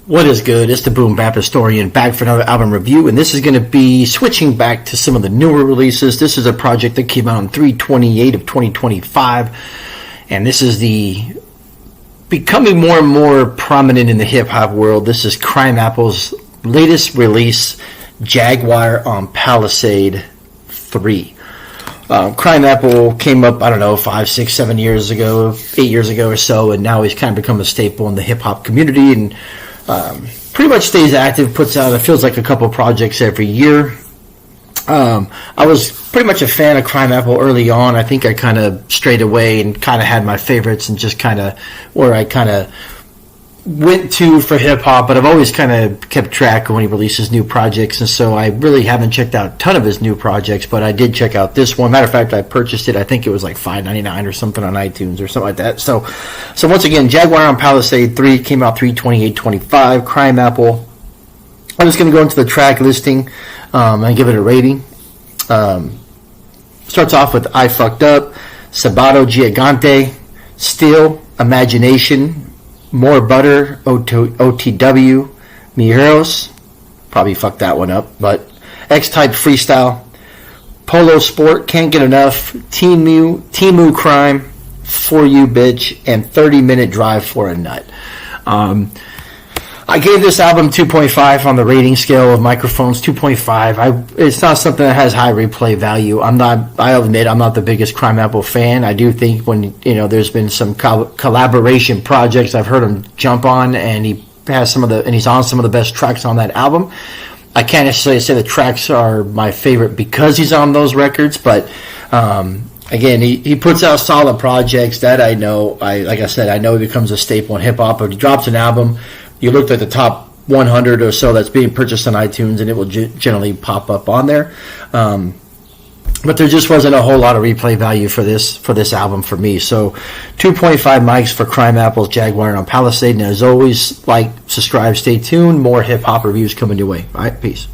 What is good? It's the Boom-BapHistorian back for another album review, and this is going to be switching back to some of the newer releases. This is a project that came out on 3/28 of 2025, and this is the becoming more and more prominent in the hip-hop world. This is Crimeapple's latest release, Jaguar On Palisade 3. Crimeapple came up, I don't know, 5, 6, 7 years ago, 8 years ago or so, and now he's kind of become a staple in the hip-hop community, and pretty much stays active, puts out, it feels like, a couple projects every year. I was pretty much a fan of Crimeapple early on. I think I kind of strayed away and kind of had my favorites and just kind of where I kind of went to for hip-hop, but I've always kind of kept track of when he releases new projects, and so I really haven't checked out a ton of his new projects, but I did check out this one. Matter of fact, I purchased it, I think it was like $5.99 or something on iTunes or something like that. So once again, Jaguar On Palisade 3 came out 3/28/25, Crimeapple. I'm just going to go into the track listing and give it a rating. Starts off with I Fucked Up, Sabato Gigante, Still, Imagination, More Butter, OTW, Miros, probably fucked that one up, but X-Type Freestyle, Polo Sport, Can't Get Enough, Timu Crime, For You Bitch, and 30-Minute Drive for a Nut. I gave this album 2.5 on the rating scale of microphones, 2.5. It's not something that has high replay value. I'll admit I'm not the biggest Crimeapple fan. I do think when, there's been some collaboration projects I've heard him jump on, and he's on some of the best tracks on that album. I can't necessarily say the tracks are my favorite because he's on those records, but again, he puts out solid projects that I know. Like I said, I know he becomes a staple in hip hop. If he drops an album, you looked at the top 100 or so that's being purchased on iTunes, and it will generally pop up on there. But there just wasn't a whole lot of replay value for this album for me. So 2.5 mics for Crimeapple's Jaguar On Palisade. And as always, like, subscribe, stay tuned. More hip-hop reviews coming your way. All right, peace.